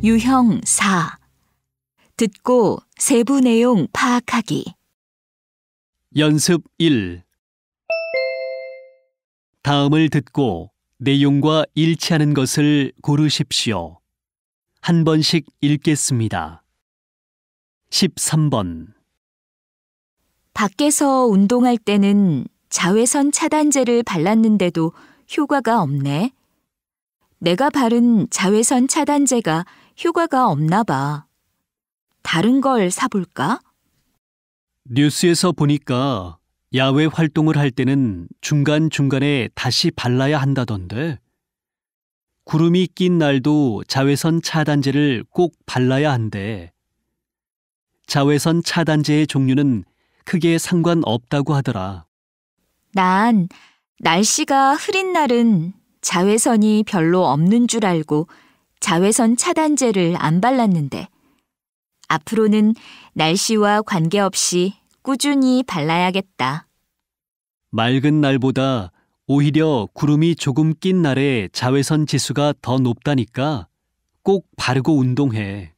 유형 4. 듣고 세부 내용 파악하기. 연습 1. 다음을 듣고 내용과 일치하는 것을 고르십시오. 한 번씩 읽겠습니다. 13번. 밖에서 운동할 때는 자외선 차단제를 발랐는데도 효과가 없네. 내가 바른 자외선 차단제가 효과가 없나 봐. 다른 걸 사볼까? 뉴스에서 보니까 야외 활동을 할 때는 중간중간에 다시 발라야 한다던데. 구름이 낀 날도 자외선 차단제를 꼭 발라야 한대. 자외선 차단제의 종류는 크게 상관없다고 하더라. 난 날씨가 흐린 날은 자외선이 별로 없는 줄 알고 자외선 차단제를 안 발랐는데 앞으로는 날씨와 관계없이 꾸준히 발라야겠다. 맑은 날보다 오히려 구름이 조금 낀 날에 자외선 지수가 더 높다니까 꼭 바르고 운동해.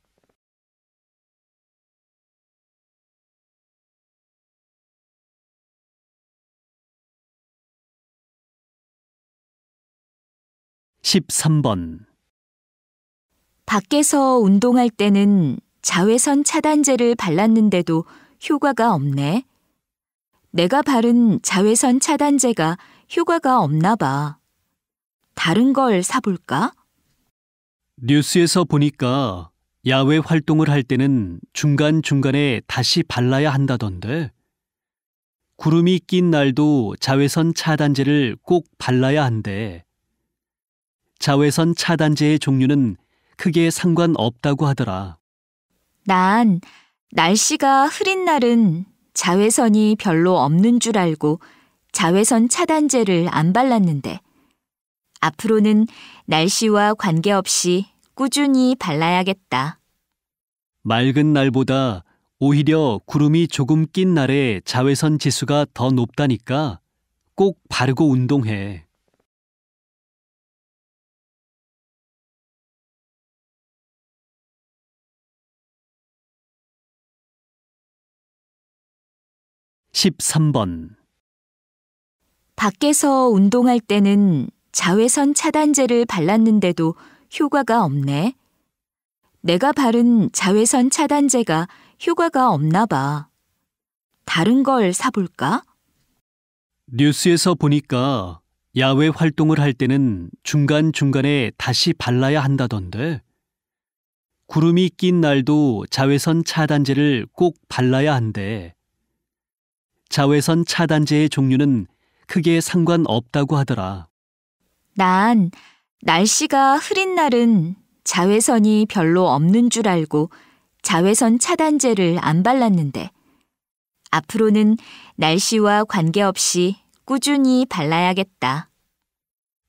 (13번) 밖에서 운동할 때는 자외선 차단제를 발랐는데도 효과가 없네. 내가 바른 자외선 차단제가 효과가 없나 봐. 다른 걸 사볼까? 뉴스에서 보니까 야외 활동을 할 때는 중간중간에 다시 발라야 한다던데. 구름이 낀 날도 자외선 차단제를 꼭 발라야 한대. 자외선 차단제의 종류는 크게 상관없다고 하더라. 난 날씨가 흐린 날은 자외선이 별로 없는 줄 알고 자외선 차단제를 안 발랐는데 앞으로는 날씨와 관계없이 꾸준히 발라야겠다. 맑은 날보다 오히려 구름이 조금 낀 날에 자외선 지수가 더 높다니까 꼭 바르고 운동해. (13번) 밖에서 운동할 때는 자외선 차단제를 발랐는데도 효과가 없네. 내가 바른 자외선 차단제가 효과가 없나 봐. 다른 걸 사볼까? 뉴스에서 보니까 야외 활동을 할 때는 중간중간에 다시 발라야 한다던데. 구름이 낀 날도 자외선 차단제를 꼭 발라야 한대. 자외선 차단제의 종류는 크게 상관없다고 하더라. 난 날씨가 흐린 날은 자외선이 별로 없는 줄 알고 자외선 차단제를 안 발랐는데 앞으로는 날씨와 관계없이 꾸준히 발라야겠다.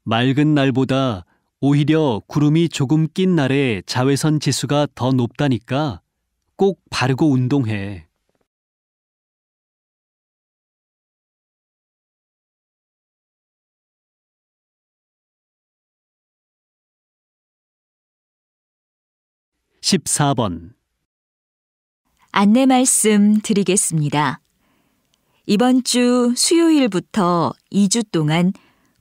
맑은 날보다 오히려 구름이 조금 낀 날에 자외선 지수가 더 높다니까 꼭 바르고 운동해. (14번) 안내 말씀 드리겠습니다. 이번 주 수요일부터 2주 동안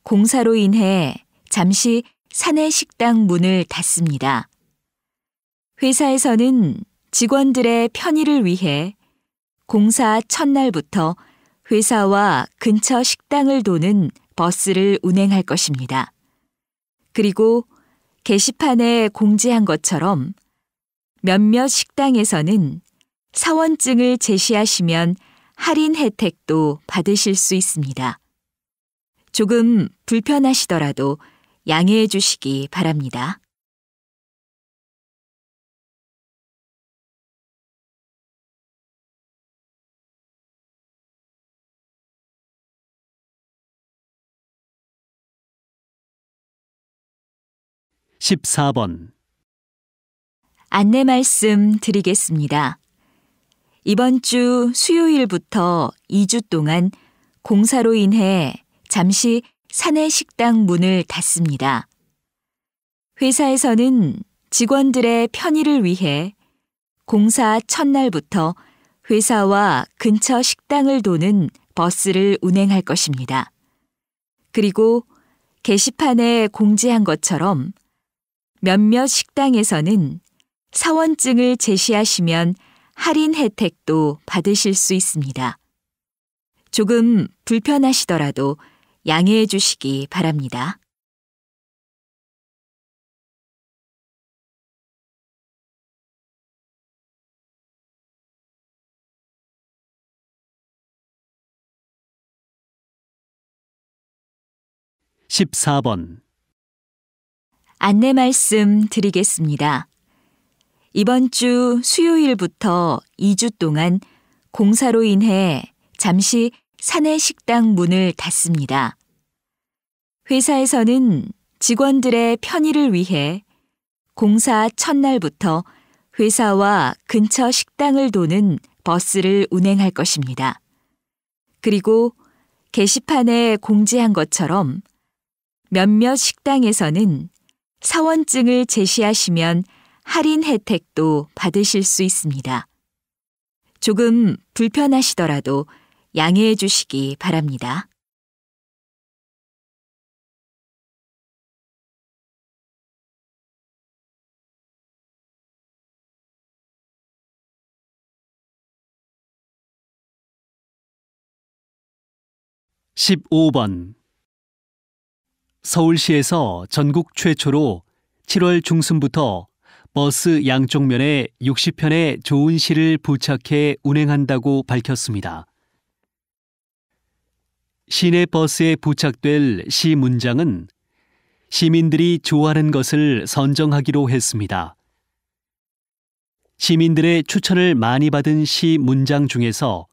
공사로 인해 잠시 사내 식당 문을 닫습니다. 회사에서는 직원들의 편의를 위해 공사 첫날부터 회사와 근처 식당을 도는 버스를 운행할 것입니다. 그리고 게시판에 공지한 것처럼 몇몇 식당에서는 사원증을 제시하시면 할인 혜택도 받으실 수 있습니다. 조금 불편하시더라도 양해해 주시기 바랍니다. (14번) 안내 말씀 드리겠습니다. 이번 주 수요일부터 2주 동안 공사로 인해 잠시 사내 식당 문을 닫습니다. 회사에서는 직원들의 편의를 위해 공사 첫날부터 회사와 근처 식당을 도는 버스를 운행할 것입니다. 그리고 게시판에 공지한 것처럼 몇몇 식당에서는 사원증을 제시하시면 할인 혜택도 받으실 수 있습니다. 조금 불편하시더라도 양해해 주시기 바랍니다. (14번) 안내 말씀 드리겠습니다. 이번 주 수요일부터 2주 동안 공사로 인해 잠시 사내 식당 문을 닫습니다. 회사에서는 직원들의 편의를 위해 공사 첫날부터 회사와 근처 식당을 도는 버스를 운행할 것입니다. 그리고 게시판에 공지한 것처럼 몇몇 식당에서는 사원증을 제시하시면 할인 혜택도 받으실 수 있습니다. 조금 불편하시더라도 양해해 주시기 바랍니다. (15번) 서울시에서 전국 최초로 7월 중순부터 버스 양쪽 면에 60편의 좋은 시를 부착해 운행한다고 밝혔습니다. 시내 버스에 부착될 시 문장은 시민들이 좋아하는 것을 선정하기로 했습니다. 시민들의 추천을 많이 받은 시 문장 중에서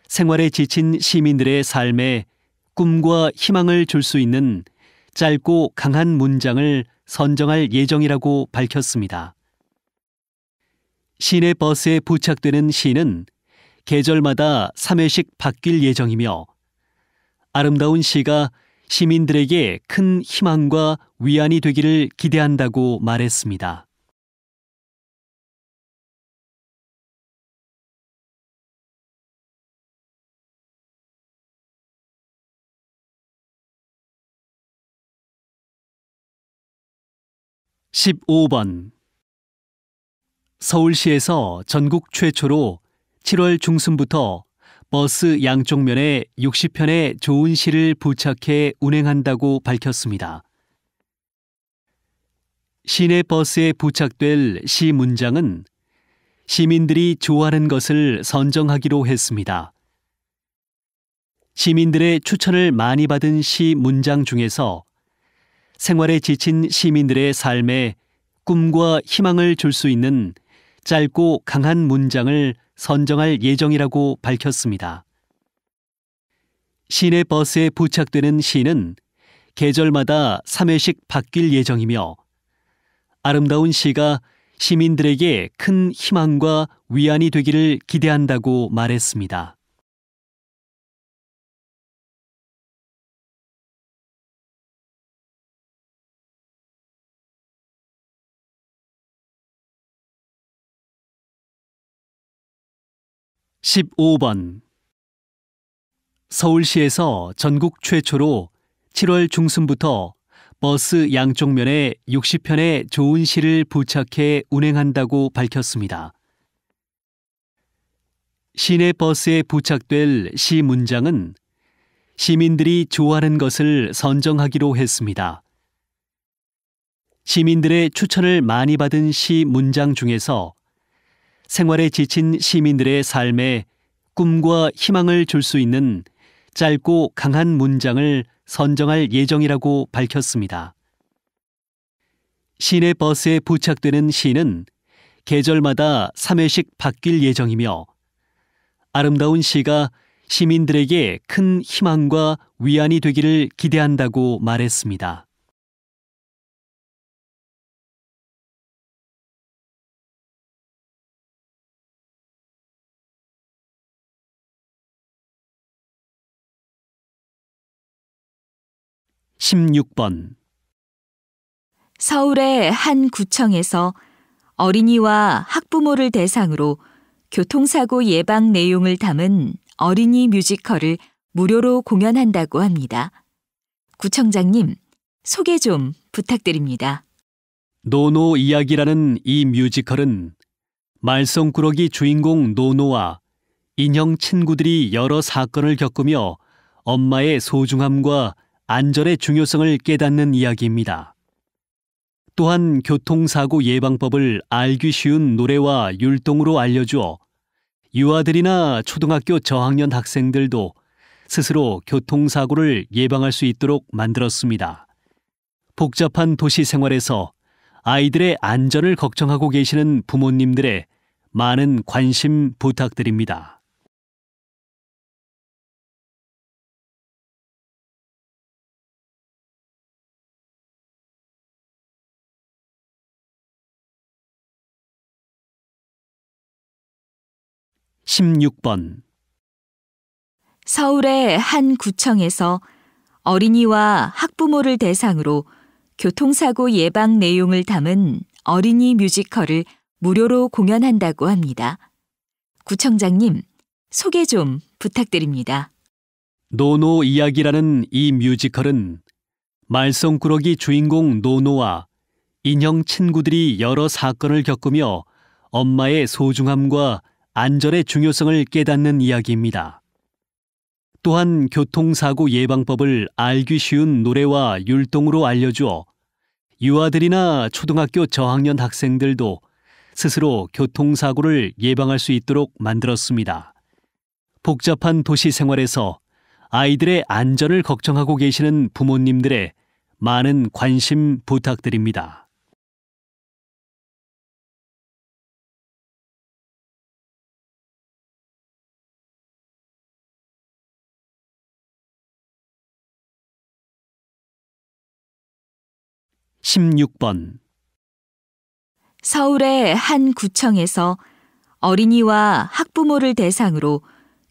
생활에 지친 시민들의 삶에 꿈과 희망을 줄 수 있는 짧고 강한 문장을 선정할 예정이라고 밝혔습니다. 시내 버스에 부착되는 시는 계절마다 3회씩 바뀔 예정이며 아름다운 시가 시민들에게 큰 희망과 위안이 되기를 기대한다고 말했습니다. (15번) 서울시에서 전국 최초로 7월 중순부터 버스 양쪽 면에 60편의 좋은 시를 부착해 운행한다고 밝혔습니다. 시내 버스에 부착될 시 문장은 시민들이 좋아하는 것을 선정하기로 했습니다. 시민들의 추천을 많이 받은 시 문장 중에서 생활에 지친 시민들의 삶에 꿈과 희망을 줄 수 있는 짧고 강한 문장을 선정할 예정이라고 밝혔습니다. 시내 버스에 부착되는 시는 계절마다 3회씩 바뀔 예정이며 아름다운 시가 시민들에게 큰 희망과 위안이 되기를 기대한다고 말했습니다. (15번) 서울시에서 전국 최초로 7월 중순부터 버스 양쪽 면에 60편의 좋은 시를 부착해 운행한다고 밝혔습니다. 시내 버스에 부착될 시 문장은 시민들이 좋아하는 것을 선정하기로 했습니다. 시민들의 추천을 많이 받은 시 문장 중에서 생활에 지친 시민들의 삶에 꿈과 희망을 줄 수 있는 짧고 강한 문장을 선정할 예정이라고 밝혔습니다. 시내 버스에 부착되는 시는 계절마다 3회씩 바뀔 예정이며 아름다운 시가 시민들에게 큰 희망과 위안이 되기를 기대한다고 말했습니다. (16번) 서울의 한 구청에서 어린이와 학부모를 대상으로 교통사고 예방 내용을 담은 어린이 뮤지컬을 무료로 공연한다고 합니다. 구청장님, 소개 좀 부탁드립니다. 노노 이야기라는 이 뮤지컬은 말썽꾸러기 주인공 노노와 인형 친구들이 여러 사건을 겪으며 엄마의 소중함과 안전의 중요성을 깨닫는 이야기입니다. 또한 교통사고 예방법을 알기 쉬운 노래와 율동으로 알려주어 유아들이나 초등학교 저학년 학생들도 스스로 교통사고를 예방할 수 있도록 만들었습니다. 복잡한 도시 생활에서 아이들의 안전을 걱정하고 계시는 부모님들의 많은 관심 부탁드립니다. (16번) 서울의 한 구청에서 어린이와 학부모를 대상으로 교통사고 예방 내용을 담은 어린이 뮤지컬을 무료로 공연한다고 합니다. 구청장님, 소개 좀 부탁드립니다. 노노 이야기라는 이 뮤지컬은 말썽꾸러기 주인공 노노와 인형 친구들이 여러 사건을 겪으며 엄마의 소중함과 안전의 중요성을 깨닫는 이야기입니다. 또한 교통사고 예방법을 알기 쉬운 노래와 율동으로 알려주어 유아들이나 초등학교 저학년 학생들도 스스로 교통사고를 예방할 수 있도록 만들었습니다. 복잡한 도시 생활에서 아이들의 안전을 걱정하고 계시는 부모님들의 많은 관심 부탁드립니다. (16번) 서울의 한 구청에서 어린이와 학부모를 대상으로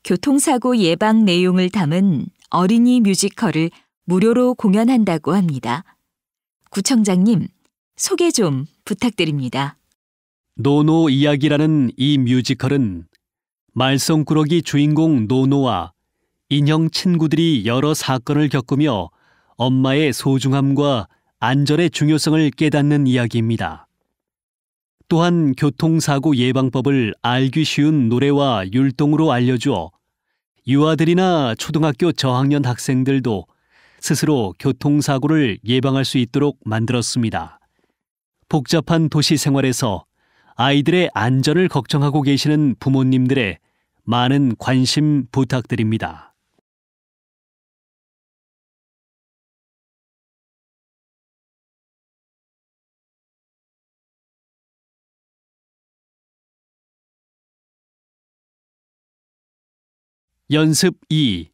교통사고 예방 내용을 담은 어린이 뮤지컬을 무료로 공연한다고 합니다. 구청장님, 소개 좀 부탁드립니다. 노노 이야기라는 이 뮤지컬은 말썽꾸러기 주인공 노노와 인형 친구들이 여러 사건을 겪으며 엄마의 소중함과 안전의 중요성을 깨닫는 이야기입니다. 또한 교통사고 예방법을 알기 쉬운 노래와 율동으로 알려주어 유아들이나 초등학교 저학년 학생들도 스스로 교통사고를 예방할 수 있도록 만들었습니다. 복잡한 도시 생활에서 아이들의 안전을 걱정하고 계시는 부모님들의 많은 관심 부탁드립니다. 연습 2.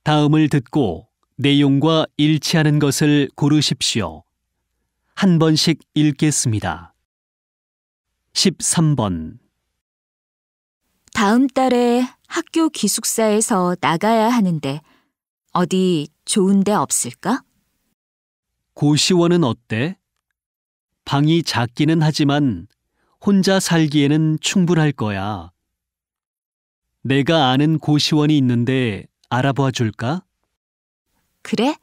다음을 듣고 내용과 일치하는 것을 고르십시오. 한 번씩 읽겠습니다. 13번. 다음 달에 학교 기숙사에서 나가야 하는데 어디 좋은 데 없을까? 고시원은 어때? 방이 작기는 하지만 혼자 살기에는 충분할 거야. 내가 아는 고시원이 있는데 알아봐 줄까? 그래?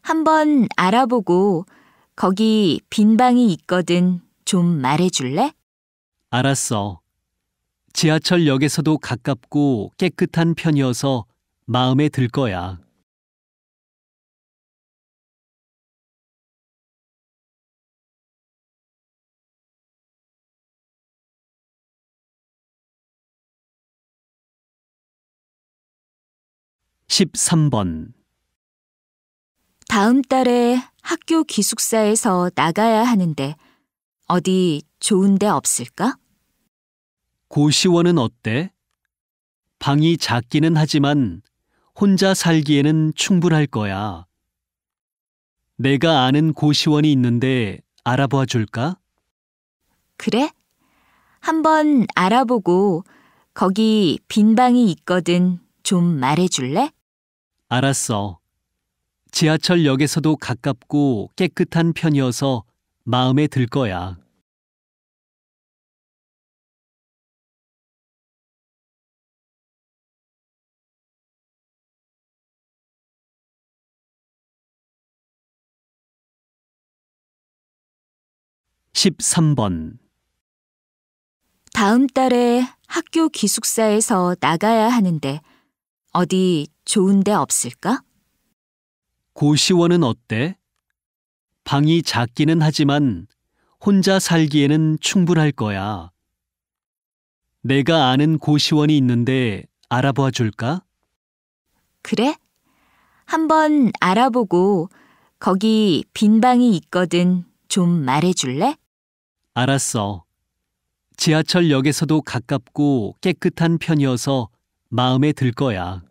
한번 알아보고 거기 빈 방이 있거든 좀 말해줄래? 알았어. 지하철역에서도 가깝고 깨끗한 편이어서 마음에 들 거야. (13번) 다음 달에 학교 기숙사에서 나가야 하는데 어디 좋은 데 없을까? 고시원은 어때? 방이 작기는 하지만 혼자 살기에는 충분할 거야. 내가 아는 고시원이 있는데 알아봐 줄까? 그래? 한번 알아보고 거기 빈 방이 있거든 좀 말해줄래? 알았어. 지하철역에서도 가깝고 깨끗한 편이어서 마음에 들 거야. (13번) 다음 달에 학교 기숙사에서 나가야 하는데 어디 좋은 데 없을까? 고시원은 어때? 방이 작기는 하지만 혼자 살기에는 충분할 거야. 내가 아는 고시원이 있는데 알아봐 줄까? 그래? 한번 알아보고 거기 빈 방이 있거든 좀 말해줄래? 알았어. 지하철역에서도 가깝고 깨끗한 편이어서 마음에 들 거야.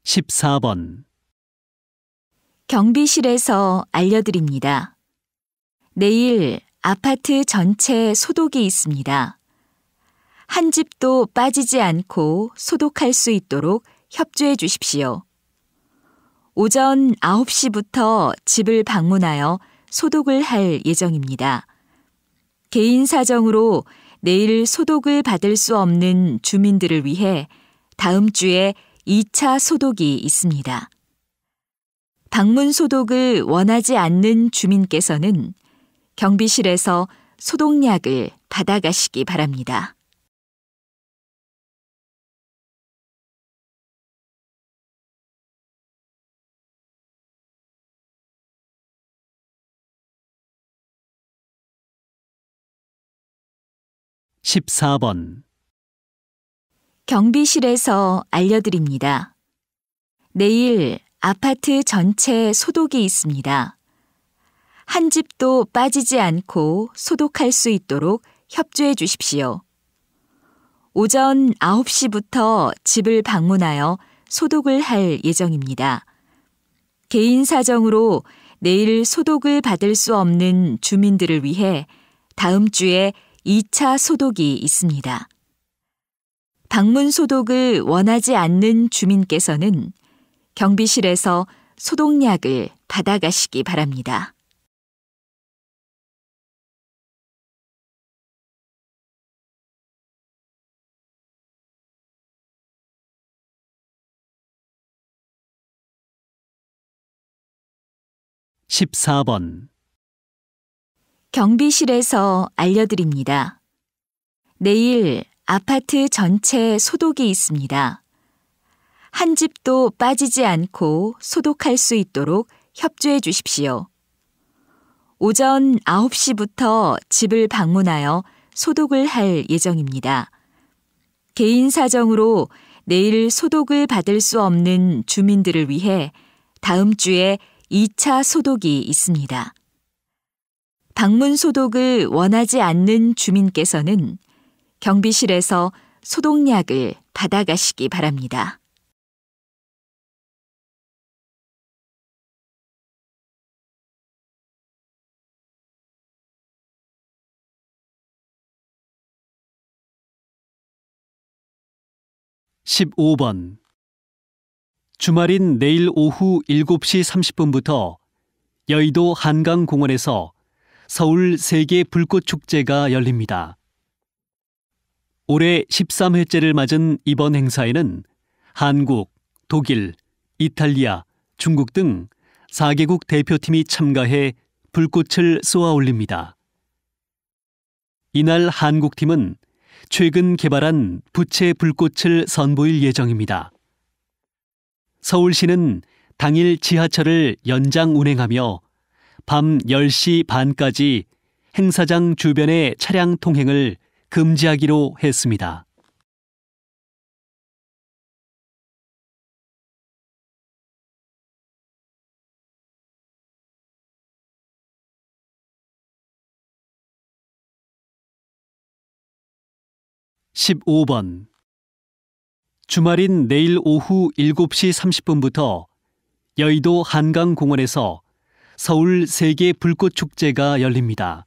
(14번) 경비실에서 알려드립니다. 내일 아파트 전체 소독이 있습니다. 한 집도 빠지지 않고 소독할 수 있도록 협조해 주십시오. 오전 9시부터 집을 방문하여 소독을 할 예정입니다. 개인 사정으로 내일 소독을 받을 수 없는 주민들을 위해 다음 주에 2차 소독이 있습니다. 방문 소독을 원하지 않는 주민께서는 경비실에서 소독약을 받아가시기 바랍니다. (14번) 경비실에서 알려드립니다. 내일 아파트 전체 소독이 있습니다. 한 집도 빠지지 않고 소독할 수 있도록 협조해 주십시오. 오전 9시부터 집을 방문하여 소독을 할 예정입니다. 개인 사정으로 내일 소독을 받을 수 없는 주민들을 위해 다음 주에 2차 소독이 있습니다. 방문 소독을 원하지 않는 주민께서는 경비실에서 소독약을 받아가시기 바랍니다. (14번) 경비실에서 알려드립니다. 내일 아파트 전체 소독이 있습니다. 한 집도 빠지지 않고 소독할 수 있도록 협조해 주십시오. 오전 9시부터 집을 방문하여 소독을 할 예정입니다. 개인 사정으로 내일 소독을 받을 수 없는 주민들을 위해 다음 주에 2차 소독이 있습니다. 방문 소독을 원하지 않는 주민께서는 경비실에서 소독약을 받아가시기 바랍니다. (15번) 주말인 내일 오후 7시 30분부터 여의도 한강공원에서 서울 세계 불꽃축제가 열립니다. 올해 13회째를 맞은 이번 행사에는 한국, 독일, 이탈리아, 중국 등 4개국 대표팀이 참가해 불꽃을 쏘아 올립니다. 이날 한국팀은 최근 개발한 부채 불꽃을 선보일 예정입니다. 서울시는 당일 지하철을 연장 운행하며 밤 10시 반까지 행사장 주변의 차량 통행을 금지하기로 했습니다. (15번) 주말인 내일 오후 7시 30분부터 여의도 한강공원에서 서울 세계 불꽃 축제가 열립니다.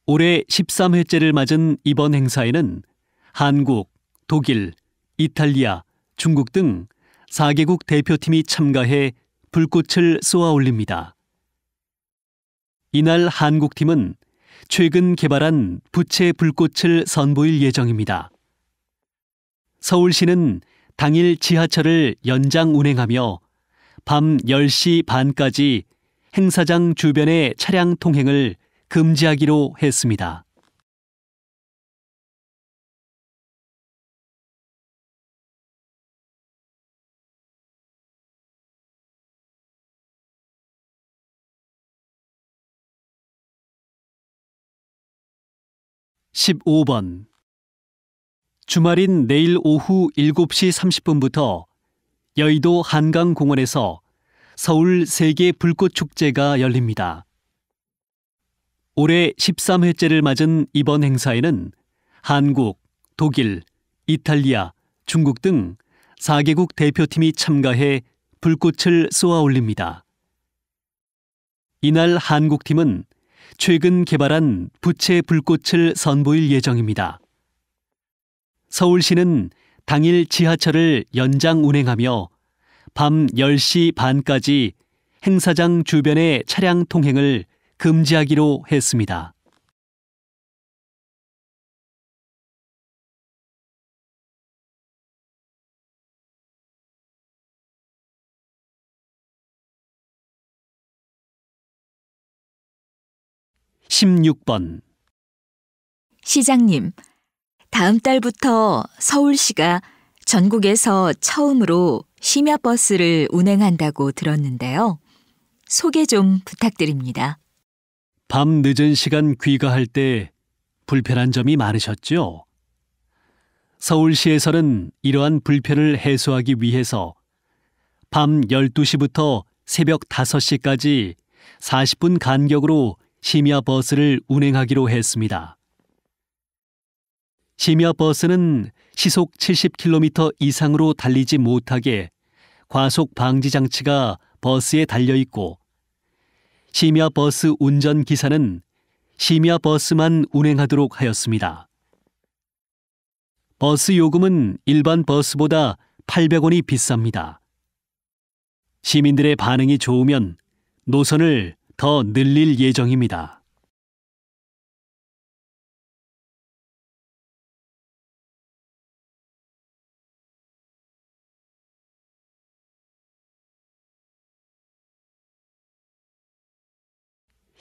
올해 13회째를 맞은 이번 행사에는 한국, 독일, 이탈리아, 중국 등 4개국 대표팀이 참가해 불꽃을 쏘아 올립니다. 이날 한국팀은 최근 개발한 부채 불꽃을 선보일 예정입니다. 서울시는 당일 지하철을 연장 운행하며 밤 10시 반까지 행사장 주변의 차량 통행을 금지하기로 했습니다. (15번) 주말인 내일 오후 7시 30분부터 여의도 한강공원에서 서울 세계 불꽃 축제가 열립니다. 올해 13회째를 맞은 이번 행사에는 한국, 독일, 이탈리아, 중국 등 4개국 대표팀이 참가해 불꽃을 쏘아 올립니다. 이날 한국팀은 최근 개발한 부채 불꽃을 선보일 예정입니다. 서울시는 당일 지하철을 연장 운행하며 밤 10시 반까지 행사장 주변의 차량 통행을 금지하기로 했습니다. (16번) 시장님, 다음 달부터 서울시가 전국에서 처음으로 심야버스를 운행한다고 들었는데요. 소개 좀 부탁드립니다. 밤 늦은 시간 귀가할 때 불편한 점이 많으셨죠? 서울시에서는 이러한 불편을 해소하기 위해서 밤 12시부터 새벽 5시까지 40분 간격으로 심야버스를 운행하기로 했습니다. 심야버스는 시속 70km 이상으로 달리지 못하게 과속 방지 장치가 버스에 달려 있고, 심야버스 운전기사는 심야버스만 운행하도록 하였습니다. 버스 요금은 일반 버스보다 800원이 비쌉니다. 시민들의 반응이 좋으면 노선을 더 늘릴 예정입니다.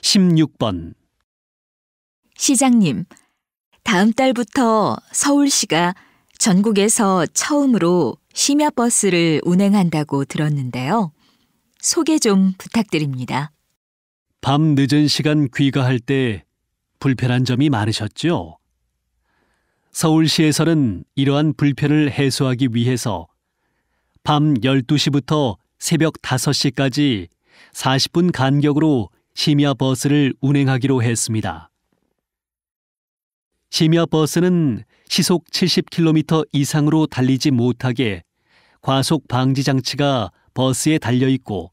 (16번) 시장님, 다음 달부터 서울시가 전국에서 처음으로 심야버스를 운행한다고 들었는데요. 소개 좀 부탁드립니다. 밤 늦은 시간 귀가할 때 불편한 점이 많으셨죠? 서울시에서는 이러한 불편을 해소하기 위해서 밤 12시부터 새벽 5시까지 40분 간격으로 심야버스를 운행하기로 했습니다. 심야버스는 시속 70km 이상으로 달리지 못하게 과속 방지 장치가 버스에 달려 있고,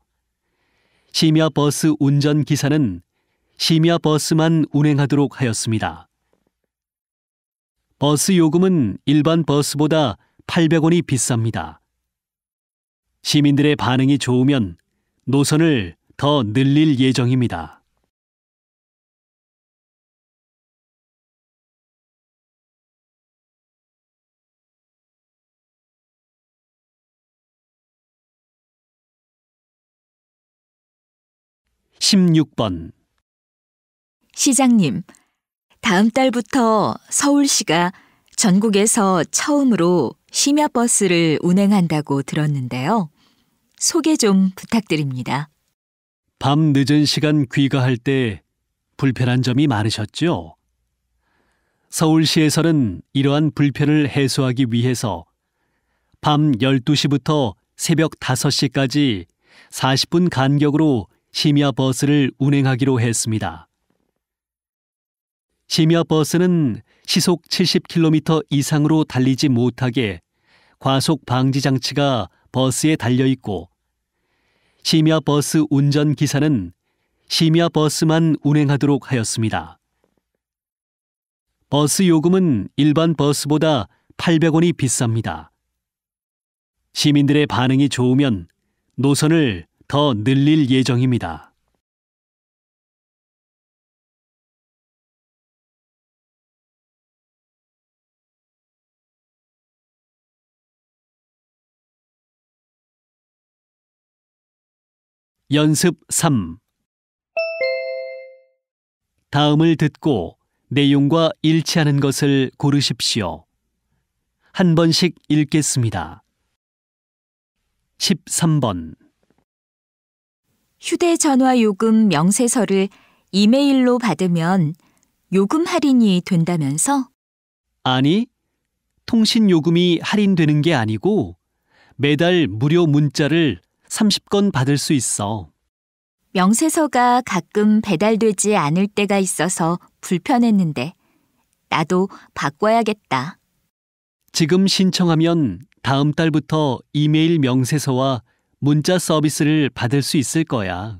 심야버스 운전기사는 심야버스만 운행하도록 하였습니다. 버스 요금은 일반 버스보다 800원이 비쌉니다. 시민들의 반응이 좋으면 노선을 더 늘릴 예정입니다. (16번) 시장님, 다음 달부터 서울시가 전국에서 처음으로 심야버스를 운행한다고 들었는데요. 소개 좀 부탁드립니다. 밤 늦은 시간 귀가할 때 불편한 점이 많으셨죠? 서울시에서는 이러한 불편을 해소하기 위해서 밤 12시부터 새벽 5시까지 40분 간격으로 심야버스를 운행하기로 했습니다. 심야버스는 시속 70km 이상으로 달리지 못하게 과속 방지 장치가 버스에 달려 있고, 심야 버스 운전 기사는 심야 버스만 운행하도록 하였습니다. 버스 요금은 일반 버스보다 800원이 비쌉니다. 시민들의 반응이 좋으면 노선을 더 늘릴 예정입니다. 연습 3. 다음을 듣고 내용과 일치하는 것을 고르십시오. 한 번씩 읽겠습니다. 13번. 휴대전화 요금 명세서를 이메일로 받으면 요금 할인이 된다면서? 아니, 통신 요금이 할인되는 게 아니고 매달 무료 문자를 30건 받을 수 있어. 명세서가 가끔 배달되지 않을 때가 있어서 불편했는데 나도 바꿔야겠다. 지금 신청하면 다음 달부터 이메일 명세서와 문자 서비스를 받을 수 있을 거야.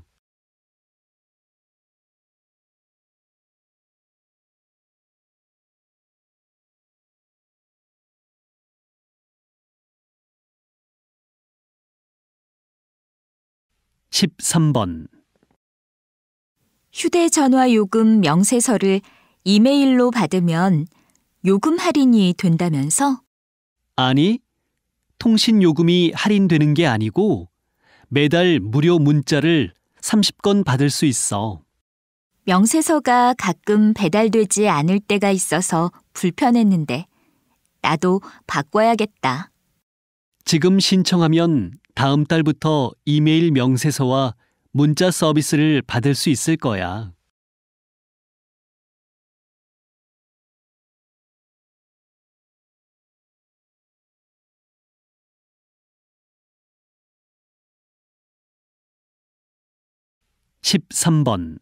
(13번) 휴대전화 요금 명세서를 이메일로 받으면 요금 할인이 된다면서? 아니, 통신 요금이 할인되는 게 아니고 매달 무료 문자를 30건 받을 수 있어. 명세서가 가끔 배달되지 않을 때가 있어서 불편했는데 나도 바꿔야겠다. 지금 신청하면 다음 달부터 이메일 명세서와 문자 서비스를 받을 수 있을 거야. (13번)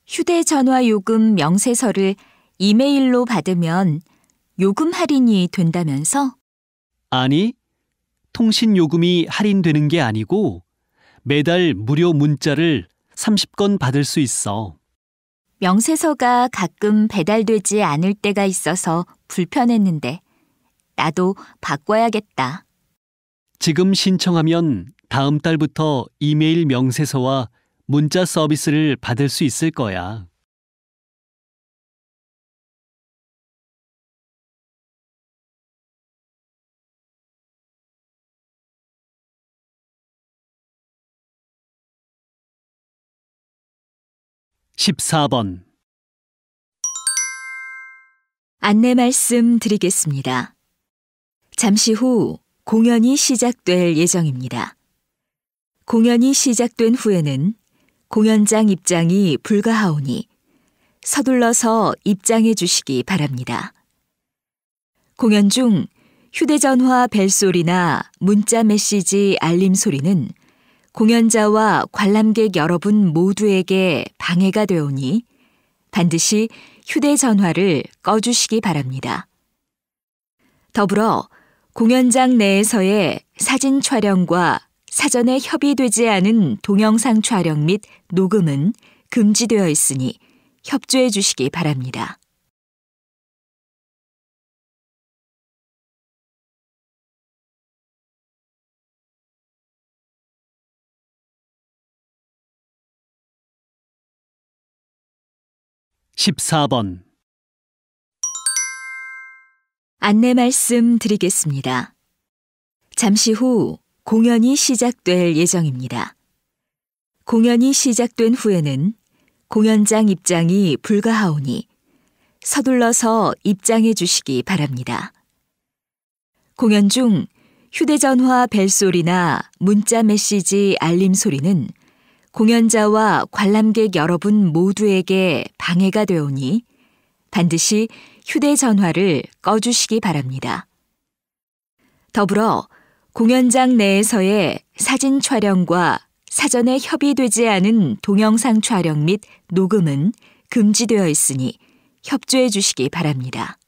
휴대전화 요금 명세서를 이메일로 받으면 요금 할인이 된다면서? 아니, 통신 요금이 할인되는 게 아니고 매달 무료 문자를 30건 받을 수 있어. 명세서가 가끔 배달되지 않을 때가 있어서 불편했는데 나도 바꿔야겠다. 지금 신청하면 다음 달부터 이메일 명세서와 문자 서비스를 받을 수 있을 거야. (14번) 안내 말씀 드리겠습니다. 잠시 후 공연이 시작될 예정입니다. 공연이 시작된 후에는 공연장 입장이 불가하오니 서둘러서 입장해 주시기 바랍니다. 공연 중 휴대전화 벨소리나 문자 메시지 알림 소리는 공연자와 관람객 여러분 모두에게 방해가 되오니 반드시 휴대전화를 꺼주시기 바랍니다. 더불어 공연장 내에서의 사진 촬영과 사전에 협의되지 않은 동영상 촬영 및 녹음은 금지되어 있으니 협조해 주시기 바랍니다. (14번) 안내 말씀 드리겠습니다. 잠시 후 공연이 시작될 예정입니다. 공연이 시작된 후에는 공연장 입장이 불가하오니 서둘러서 입장해 주시기 바랍니다. 공연 중 휴대전화 벨소리나 문자 메시지 알림 소리는 공연자와 관람객 여러분 모두에게 방해가 되오니 반드시 휴대전화를 꺼주시기 바랍니다. 더불어 공연장 내에서의 사진 촬영과 사전에 협의되지 않은 동영상 촬영 및 녹음은 금지되어 있으니 협조해 주시기 바랍니다.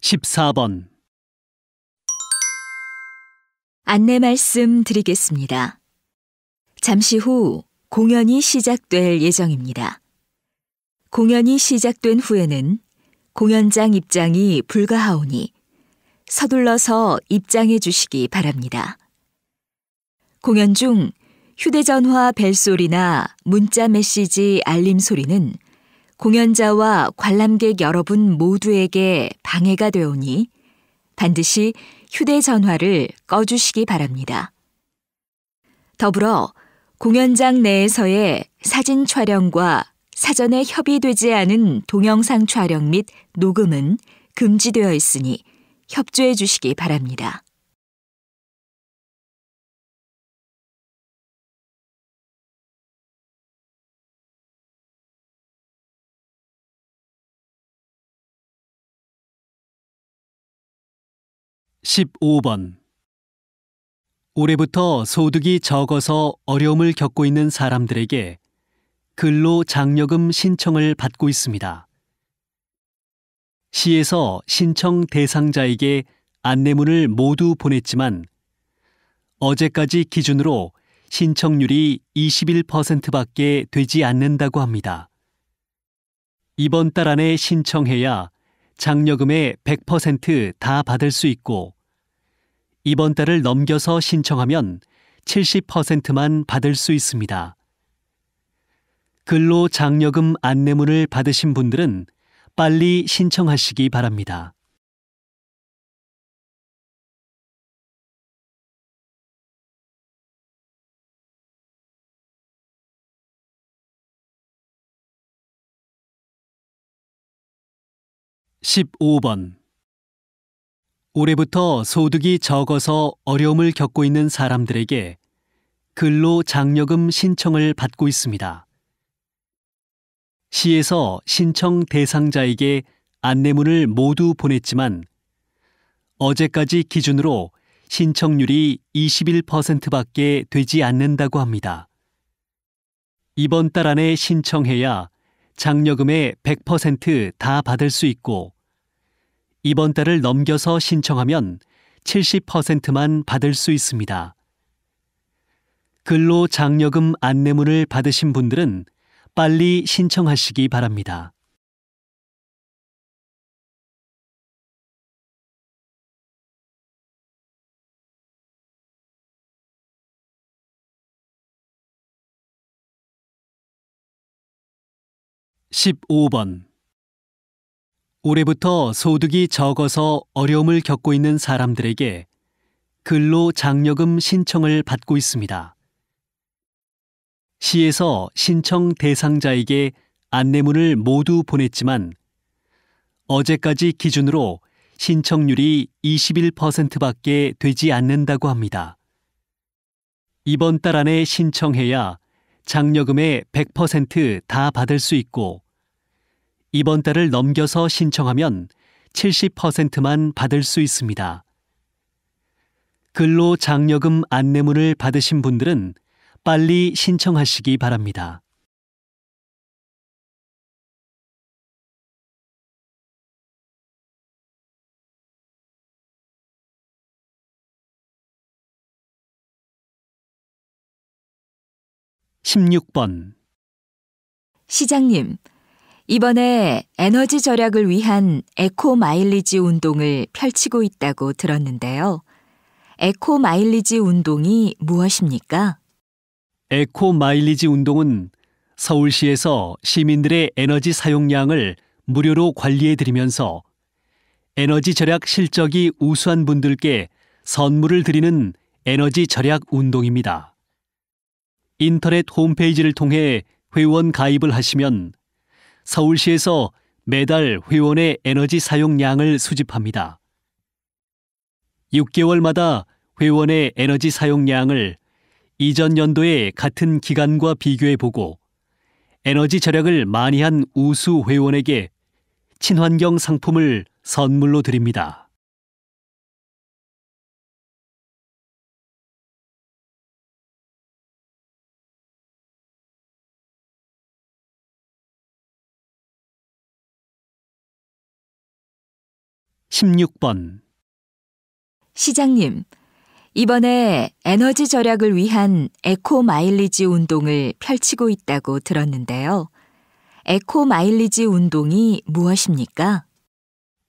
14번. 안내 말씀 드리겠습니다. 잠시 후 공연이 시작될 예정입니다. 공연이 시작된 후에는 공연장 입장이 불가하오니 서둘러서 입장해 주시기 바랍니다. 공연 중 휴대전화 벨소리나 문자 메시지 알림 소리는 공연자와 관람객 여러분 모두에게 방해가 되오니 반드시 휴대전화를 꺼주시기 바랍니다. 더불어 공연장 내에서의 사진 촬영과 사전에 협의되지 않은 동영상 촬영 및 녹음은 금지되어 있으니 협조해 주시기 바랍니다. (15번) 올해부터 소득이 적어서 어려움을 겪고 있는 사람들에게 근로장려금 신청을 받고 있습니다. 시에서 신청 대상자에게 안내문을 모두 보냈지만 어제까지 기준으로 신청률이 21%밖에 되지 않는다고 합니다. 이번 달 안에 신청해야 장려금의 100% 받을 수 있고 이번 달을 넘겨서 신청하면 70%만 받을 수 있습니다. 근로장려금 안내문을 받으신 분들은 빨리 신청하시기 바랍니다. (15번) 올해부터 소득이 적어서 어려움을 겪고 있는 사람들에게 근로장려금 신청을 받고 있습니다. 시에서 신청 대상자에게 안내문을 모두 보냈지만 어제까지 기준으로 신청률이 21%밖에 되지 않는다고 합니다. 이번 달 안에 신청해야 장려금의 100% 받을 수 있고 이번 달을 넘겨서 신청하면 70%만 받을 수 있습니다. 근로장려금 안내문을 받으신 분들은 빨리 신청하시기 바랍니다. (15번) 올해부터 소득이 적어서 어려움을 겪고 있는 사람들에게 근로장려금 신청을 받고 있습니다. 시에서 신청 대상자에게 안내문을 모두 보냈지만 어제까지 기준으로 신청률이 21%밖에 되지 않는다고 합니다. 이번 달 안에 신청해야 장려금의 100% 받을 수 있고 이번 달을 넘겨서 신청하면 70%만 받을 수 있습니다. 근로장려금 안내문을 받으신 분들은 빨리 신청하시기 바랍니다. (16번) 시장님, 이번에 에너지 절약을 위한 에코 마일리지 운동을 펼치고 있다고 들었는데요. 에코 마일리지 운동이 무엇입니까? 에코 마일리지 운동은 서울시에서 시민들의 에너지 사용량을 무료로 관리해 드리면서 에너지 절약 실적이 우수한 분들께 선물을 드리는 에너지 절약 운동입니다. 인터넷 홈페이지를 통해 회원 가입을 하시면 서울시에서 매달 회원의 에너지 사용량을 수집합니다. 6개월마다 회원의 에너지 사용량을 이전 연도의 같은 기간과 비교해 보고 에너지 절약을 많이 한 우수 회원에게 친환경 상품을 선물로 드립니다. 16번. 시장님, 이번에 에너지 절약을 위한 에코 마일리지 운동을 펼치고 있다고 들었는데요. 에코 마일리지 운동이 무엇입니까?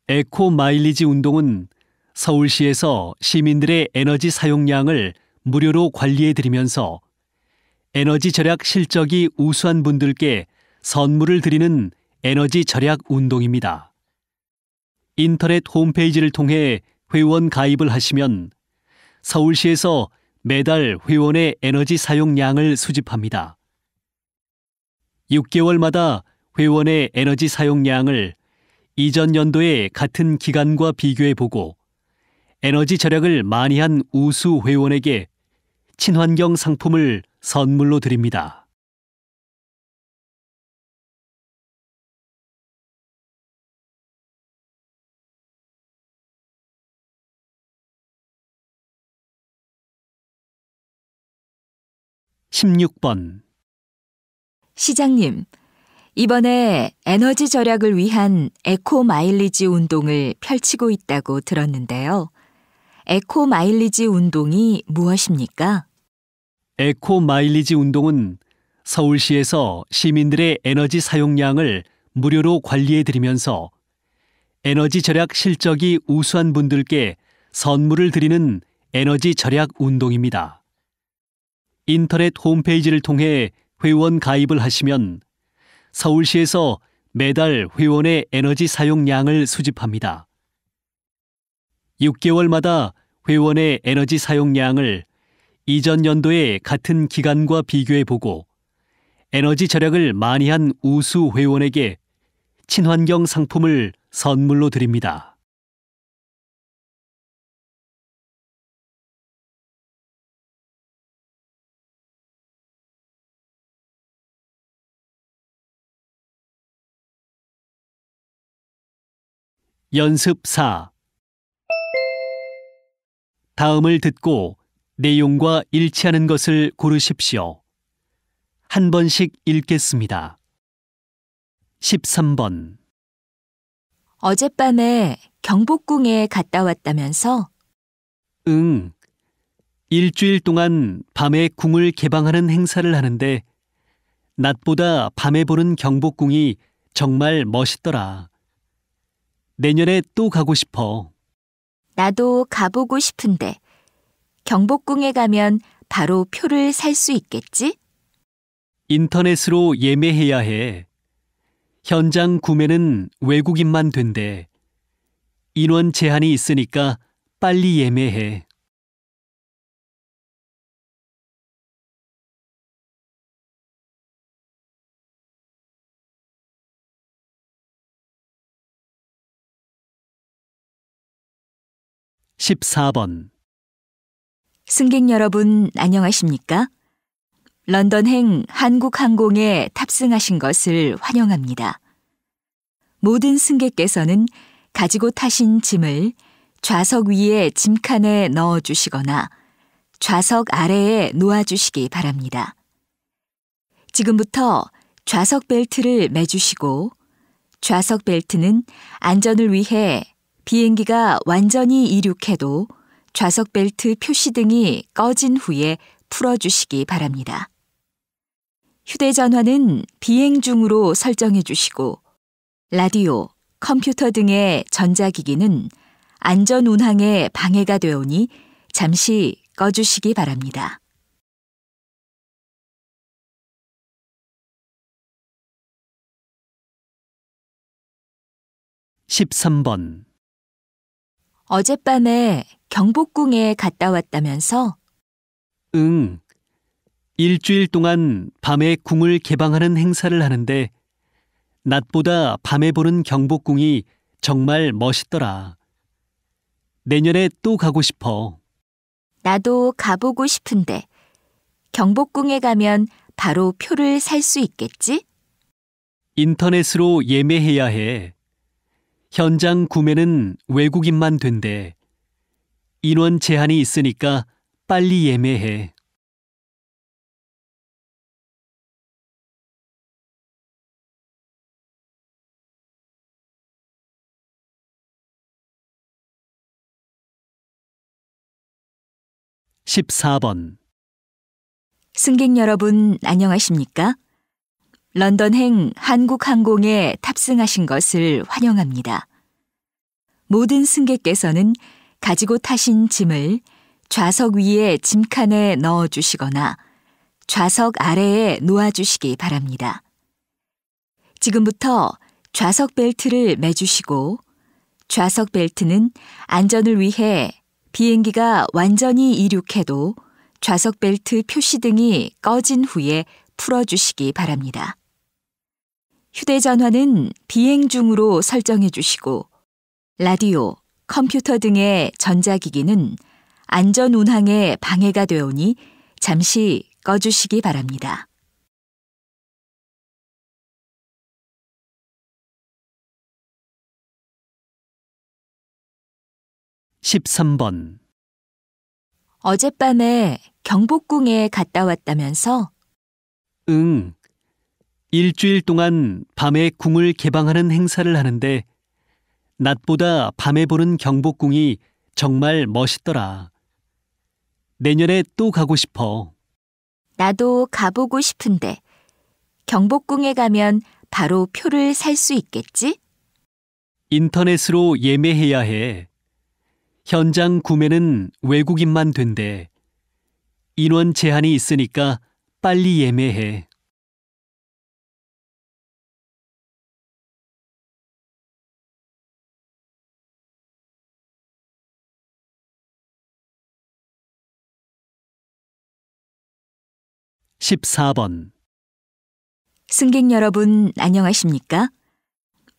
에코 마일리지 운동은 서울시에서 시민들의 에너지 사용량을 무료로 관리해 드리면서 에너지 절약 실적이 우수한 분들께 선물을 드리는 에너지 절약 운동입니다. 인터넷 홈페이지를 통해 회원 가입을 하시면 서울시에서 매달 회원의 에너지 사용량을 수집합니다. 6개월마다 회원의 에너지 사용량을 이전 연도의 같은 기간과 비교해 보고 에너지 절약을 많이 한 우수 회원에게 친환경 상품을 선물로 드립니다. (16번) 시장님, 이번에 에너지 절약을 위한 에코 마일리지 운동을 펼치고 있다고 들었는데요. 에코 마일리지 운동이 무엇입니까? 에코 마일리지 운동은 서울시에서 시민들의 에너지 사용량을 무료로 관리해 드리면서 에너지 절약 실적이 우수한 분들께 선물을 드리는 에너지 절약 운동입니다. 인터넷 홈페이지를 통해 회원 가입을 하시면 서울시에서 매달 회원의 에너지 사용량을 수집합니다. 6개월마다 회원의 에너지 사용량을 이전 연도의 같은 기간과 비교해 보고 에너지 절약을 많이 한 우수 회원에게 친환경 상품을 선물로 드립니다. 연습 4. 다음을 듣고 내용과 일치하는 것을 고르십시오. 한 번씩 읽겠습니다. 13번. 어젯밤에 경복궁에 갔다 왔다면서? 응. 일주일 동안 밤에 궁을 개방하는 행사를 하는데 낮보다 밤에 보는 경복궁이 정말 멋있더라. 내년에 또 가고 싶어. 나도 가보고 싶은데 경복궁에 가면 바로 표를 살 수 있겠지? 인터넷으로 예매해야 해. 현장 구매는 외국인만 된대. 인원 제한이 있으니까 빨리 예매해. (14번) 승객 여러분, 안녕하십니까? 런던행 한국항공에 탑승하신 것을 환영합니다. 모든 승객께서는 가지고 타신 짐을 좌석 위에 짐칸에 넣어주시거나 좌석 아래에 놓아주시기 바랍니다. 지금부터 좌석 벨트를 매주시고 좌석 벨트는 안전을 위해 비행기가 완전히 이륙해도 좌석 벨트 표시등이 꺼진 후에 풀어주시기 바랍니다. 휴대전화는 비행 중으로 설정해 주시고 라디오, 컴퓨터 등의 전자기기는 안전 운항에 방해가 되오니 잠시 꺼주시기 바랍니다. 13번. 어젯밤에 경복궁에 갔다 왔다면서? 응. 일주일 동안 밤에 궁을 개방하는 행사를 하는데 낮보다 밤에 보는 경복궁이 정말 멋있더라. 내년에 또 가고 싶어. 나도 가보고 싶은데 경복궁에 가면 바로 표를 살 수 있겠지? 인터넷으로 예매해야 해. 현장 구매는 외국인만 된대. 인원 제한이 있으니까 빨리 예매해. 14번. 승객 여러분, 안녕하십니까? 런던행 한국항공에 탑승하신 것을 환영합니다. 모든 승객께서는 가지고 타신 짐을 좌석 위에 짐칸에 넣어 주시거나 좌석 아래에 놓아 주시기 바랍니다. 지금부터 좌석 벨트를 매주시고 좌석 벨트는 안전을 위해 비행기가 완전히 이륙해도 좌석 벨트 표시등이 꺼진 후에 풀어주시기 바랍니다. 휴대전화는 비행 중으로 설정해 주시고 라디오, 컴퓨터 등의 전자기기는 안전 운항에 방해가 되오니 잠시 꺼주시기 바랍니다. (13번) 어젯밤에 경복궁에 갔다 왔다면서? 응. 일주일 동안 밤에 궁을 개방하는 행사를 하는데 낮보다 밤에 보는 경복궁이 정말 멋있더라. 내년에 또 가고 싶어. 나도 가보고 싶은데 경복궁에 가면 바로 표를 살 수 있겠지? 인터넷으로 예매해야 해. 현장 구매는 외국인만 된대. 인원 제한이 있으니까 빨리 예매해. (14번) 승객 여러분, 안녕하십니까?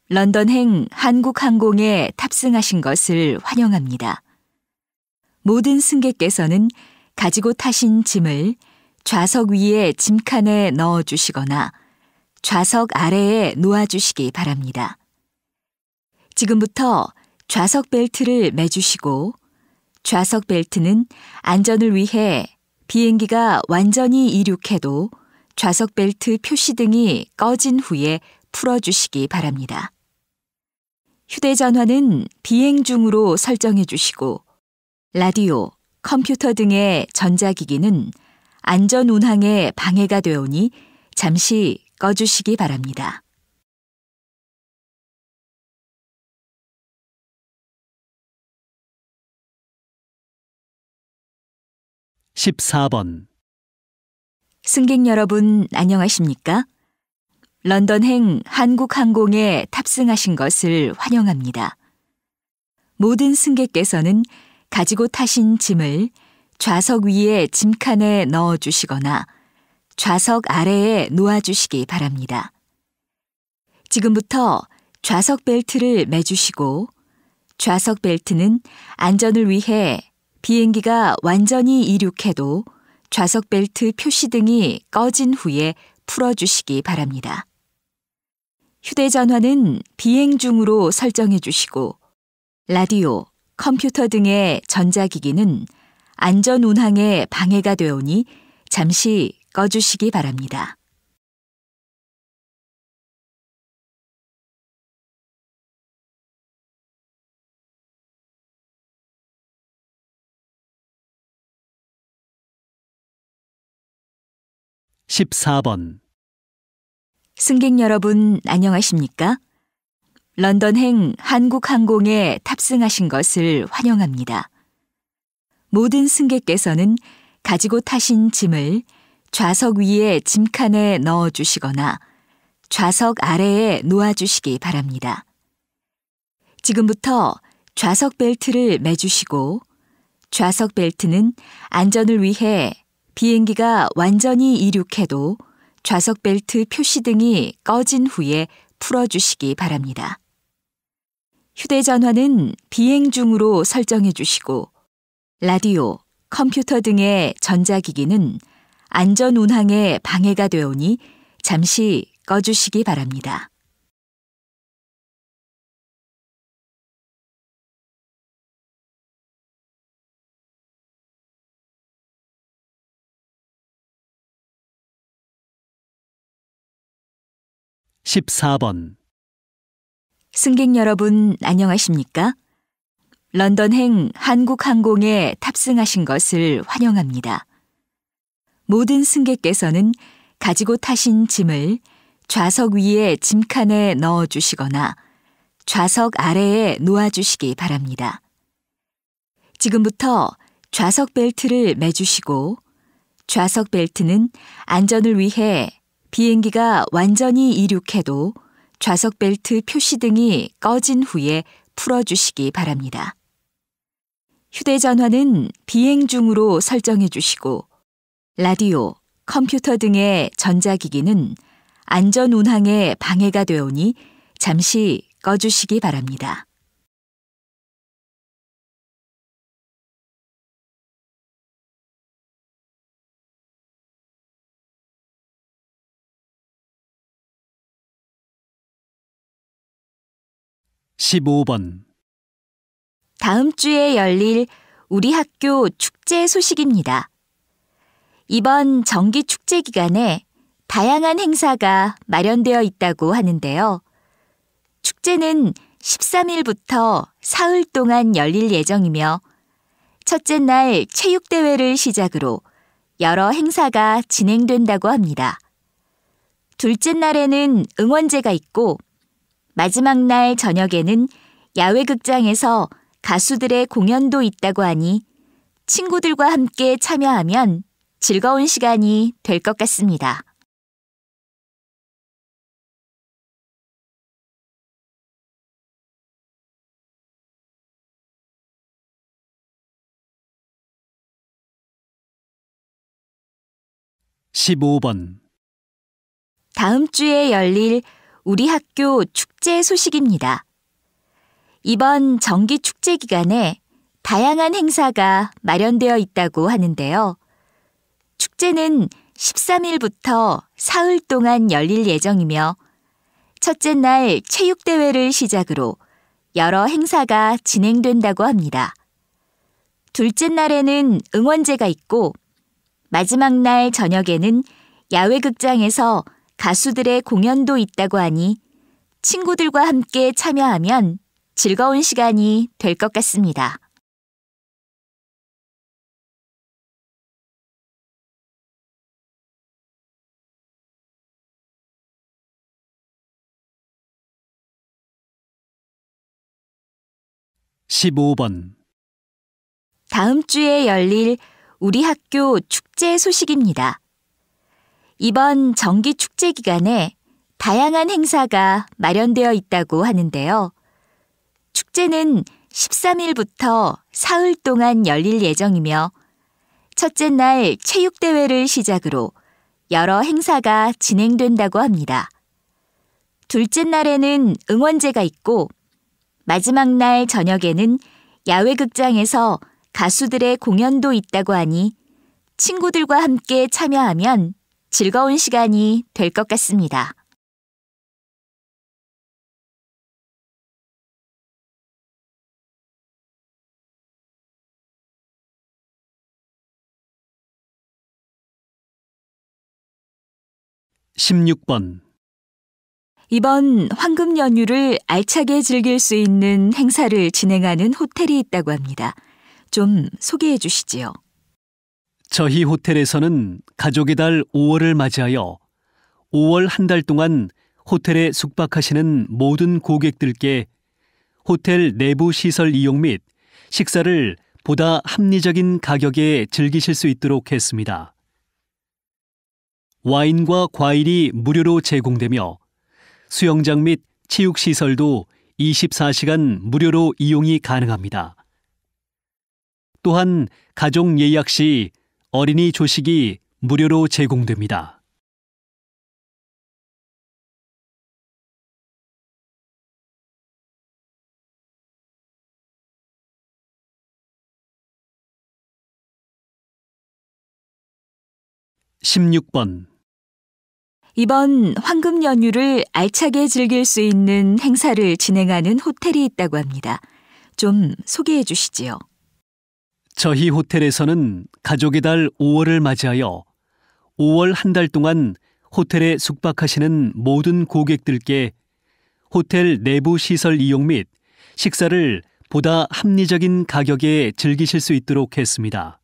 런던행 한국항공에 탑승하신 것을 환영합니다. 모든 승객께서는 가지고 타신 짐을 좌석 위에 짐칸에 넣어 주시거나 좌석 아래에 놓아 주시기 바랍니다. 지금부터 좌석 벨트를 매주시고 좌석 벨트는 안전을 위해 비행기가 완전히 이륙해도 좌석 벨트 표시등이 꺼진 후에 풀어주시기 바랍니다. 휴대전화는 비행 중으로 설정해 주시고 라디오, 컴퓨터 등의 전자기기는 안전 운항에 방해가 되오니 잠시 꺼주시기 바랍니다. (14번) 승객 여러분, 안녕하십니까? 런던행 한국항공에 탑승하신 것을 환영합니다. 모든 승객께서는 가지고 타신 짐을 좌석 위에 짐칸에 넣어 주시거나 좌석 아래에 놓아 주시기 바랍니다. 지금부터 좌석 벨트를 매주시고 좌석 벨트는 안전을 위해 비행기가 완전히 이륙해도 좌석 벨트 표시등이 꺼진 후에 풀어주시기 바랍니다. 휴대전화는 비행 중으로 설정해 주시고 라디오, 컴퓨터 등의 전자기기는 안전 운항에 방해가 되오니 잠시 꺼주시기 바랍니다. (14번) 승객 여러분, 안녕하십니까? 런던행 한국항공에 탑승하신 것을 환영합니다. 모든 승객께서는 가지고 타신 짐을 좌석 위에 짐칸에 넣어 주시거나 좌석 아래에 놓아 주시기 바랍니다. 지금부터 좌석 벨트를 매주시고 좌석 벨트는 안전을 위해 비행기가 완전히 이륙해도 좌석 벨트 표시등이 꺼진 후에 풀어주시기 바랍니다. 휴대전화는 비행 중으로 설정해 주시고 라디오, 컴퓨터 등의 전자기기는 안전 운항에 방해가 되오니 잠시 꺼주시기 바랍니다. (14번) 승객 여러분, 안녕하십니까? 런던행 한국항공에 탑승하신 것을 환영합니다. 모든 승객께서는 가지고 타신 짐을 좌석 위에 짐칸에 넣어주시거나 좌석 아래에 놓아주시기 바랍니다. 지금부터 좌석 벨트를 매주시고 좌석 벨트는 안전을 위해 비행기가 완전히 이륙해도 좌석 벨트 표시등이 꺼진 후에 풀어주시기 바랍니다. 휴대전화는 비행 중으로 설정해 주시고 라디오, 컴퓨터 등의 전자기기는 안전 운항에 방해가 되오니 잠시 꺼주시기 바랍니다. (15번) 다음 주에 열릴 우리 학교 축제 소식입니다. 이번 정기 축제 기간에 다양한 행사가 마련되어 있다고 하는데요. 축제는 13일부터 사흘 동안 열릴 예정이며 첫째 날 체육대회를 시작으로 여러 행사가 진행된다고 합니다. 둘째 날에는 응원제가 있고 마지막 날 저녁에는 야외극장에서 가수들의 공연도 있다고 하니 친구들과 함께 참여하면 즐거운 시간이 될 것 같습니다. (15번) 다음 주에 열릴 우리 학교 축제 소식입니다. 이번 정기 축제 기간에 다양한 행사가 마련되어 있다고 하는데요. 축제는 13일부터 사흘 동안 열릴 예정이며 첫째 날 체육대회를 시작으로 여러 행사가 진행된다고 합니다. 둘째 날에는 응원제가 있고 마지막 날 저녁에는 야외극장에서 가수들의 공연도 있다고 하니 친구들과 함께 참여하면 즐거운 시간이 될 것 같습니다. (15번) 다음 주에 열릴 우리 학교 축제 소식입니다. 이번 정기 축제 기간에 다양한 행사가 마련되어 있다고 하는데요. 축제는 13일부터 사흘 동안 열릴 예정이며 첫째 날 체육대회를 시작으로 여러 행사가 진행된다고 합니다. 둘째 날에는 응원제가 있고 마지막 날 저녁에는 야외극장에서 가수들의 공연도 있다고 하니 친구들과 함께 참여하면 즐거운 시간이 될 것 같습니다. (16번) 이번 황금 연휴를 알차게 즐길 수 있는 행사를 진행하는 호텔이 있다고 합니다. 좀 소개해 주시지요. 저희 호텔에서는 가족의 달 5월을 맞이하여 5월 한 달 동안 호텔에 숙박하시는 모든 고객들께 호텔 내부 시설 이용 및 식사를 보다 합리적인 가격에 즐기실 수 있도록 했습니다. 와인과 과일이 무료로 제공되며 수영장 및 체육시설도 24시간 무료로 이용이 가능합니다. 또한 가족 예약 시 어린이 조식이 무료로 제공됩니다. (16번) 이번 황금 연휴를 알차게 즐길 수 있는 행사를 진행하는 호텔이 있다고 합니다. 좀 소개해 주시지요. 저희 호텔에서는 가족의 달 5월을 맞이하여 5월 한 달 동안 호텔에 숙박하시는 모든 고객들께 호텔 내부 시설 이용 및 식사를 보다 합리적인 가격에 즐기실 수 있도록 했습니다.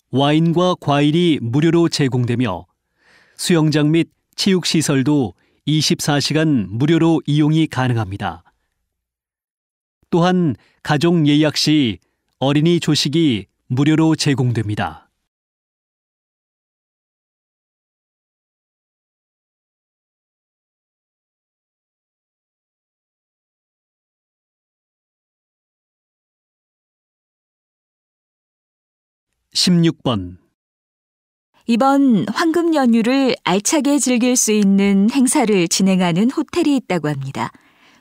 와인과 과일이 무료로 제공되며 수영장 및 체육시설도 24시간 무료로 이용이 가능합니다. 또한 가족 예약 시 어린이 조식이 무료로 제공됩니다. (16번) 이번 황금 연휴를 알차게 즐길 수 있는 행사를 진행하는 호텔이 있다고 합니다.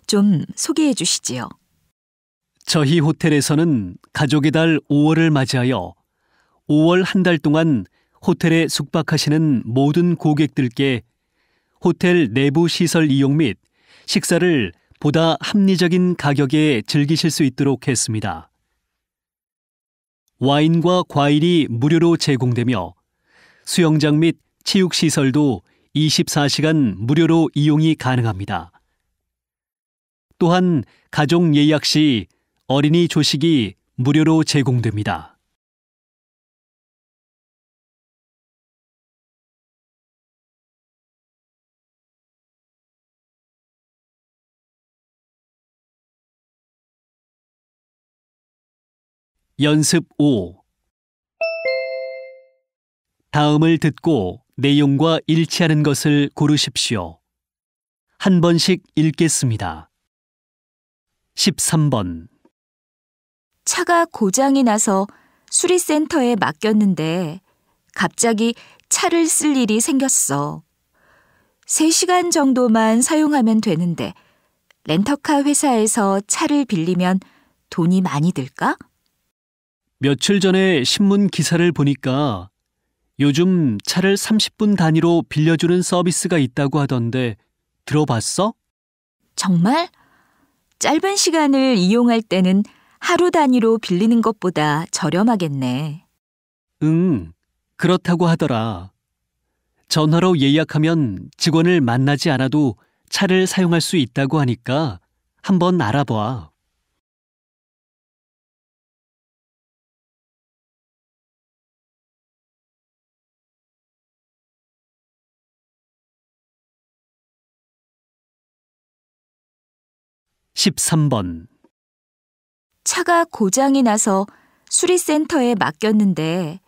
좀 소개해 주시지요. 저희 호텔에서는 가족의 달 5월을 맞이하여 5월 한 달 동안 호텔에 숙박하시는 모든 고객들께 호텔 내부 시설 이용 및 식사를 보다 합리적인 가격에 즐기실 수 있도록 했습니다. 와인과 과일이 무료로 제공되며 수영장 및 체육시설도 24시간 무료로 이용이 가능합니다. 또한 가족 예약 시 어린이 조식이 무료로 제공됩니다. 연습 5. 다음을 듣고 내용과 일치하는 것을 고르십시오. 한 번씩 읽겠습니다. 13번. 차가 고장이 나서 수리센터에 맡겼는데 갑자기 차를 쓸 일이 생겼어. 3시간 정도만 사용하면 되는데 렌터카 회사에서 차를 빌리면 돈이 많이 들까? 며칠 전에 신문 기사를 보니까 요즘 차를 30분 단위로 빌려주는 서비스가 있다고 하던데 들어봤어? 정말? 짧은 시간을 이용할 때는 하루 단위로 빌리는 것보다 저렴하겠네. 응, 그렇다고 하더라. 전화로 예약하면 직원을 만나지 않아도 차를 사용할 수 있다고 하니까 한번 알아봐. (13번) 차가 고장이 나서 수리센터에 맡겼는데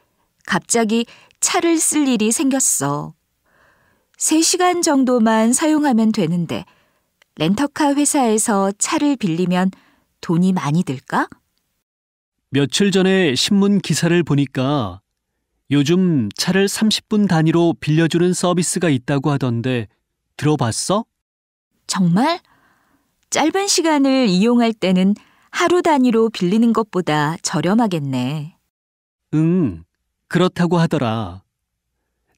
갑자기 차를 쓸 일이 생겼어. 3시간 정도만 사용하면 되는데 렌터카 회사에서 차를 빌리면 돈이 많이 들까? 며칠 전에 신문 기사를 보니까 요즘 차를 30분 단위로 빌려주는 서비스가 있다고 하던데 들어봤어? 정말? 짧은 시간을 이용할 때는 하루 단위로 빌리는 것보다 저렴하겠네. 응, 그렇다고 하더라.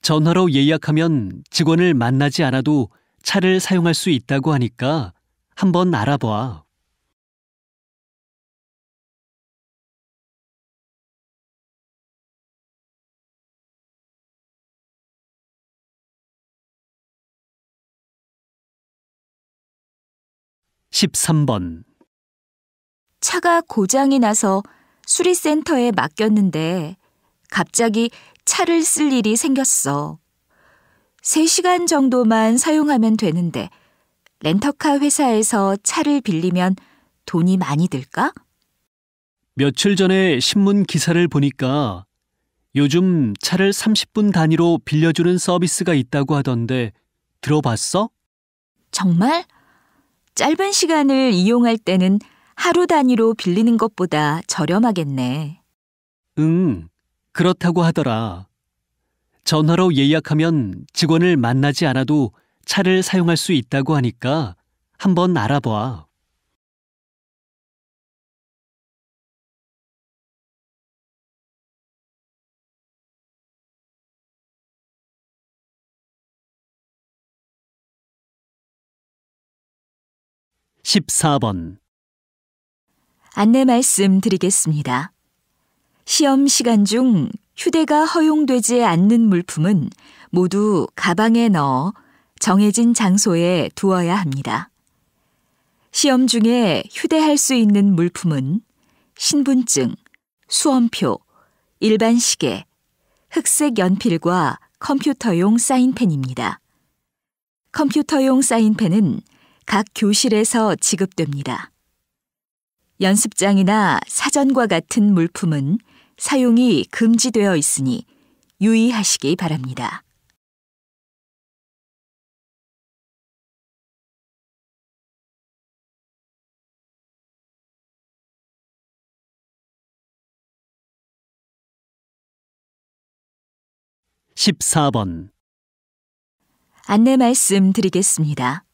전화로 예약하면 직원을 만나지 않아도 차를 사용할 수 있다고 하니까 한번 알아봐. (13번) 차가 고장이 나서 수리센터에 맡겼는데 갑자기 차를 쓸 일이 생겼어. 3시간 정도만 사용하면 되는데 렌터카 회사에서 차를 빌리면 돈이 많이 들까? 며칠 전에 신문 기사를 보니까 요즘 차를 30분 단위로 빌려주는 서비스가 있다고 하던데 들어봤어? 정말? 짧은 시간을 이용할 때는 하루 단위로 빌리는 것보다 저렴하겠네. 응, 그렇다고 하더라. 전화로 예약하면 직원을 만나지 않아도 차를 사용할 수 있다고 하니까 한번 알아봐. (14번) 안내 말씀 드리겠습니다. 시험 시간 중 휴대가 허용되지 않는 물품은 모두 가방에 넣어 정해진 장소에 두어야 합니다. 시험 중에 휴대할 수 있는 물품은 신분증, 수험표, 일반 시계, 흑색 연필과 컴퓨터용 사인펜입니다. 컴퓨터용 사인펜은 각 교실에서 지급됩니다. 연습장이나 사전과 같은 물품은 사용이 금지되어 있으니 유의하시기 바랍니다. (14번) 안내 말씀 드리겠습니다.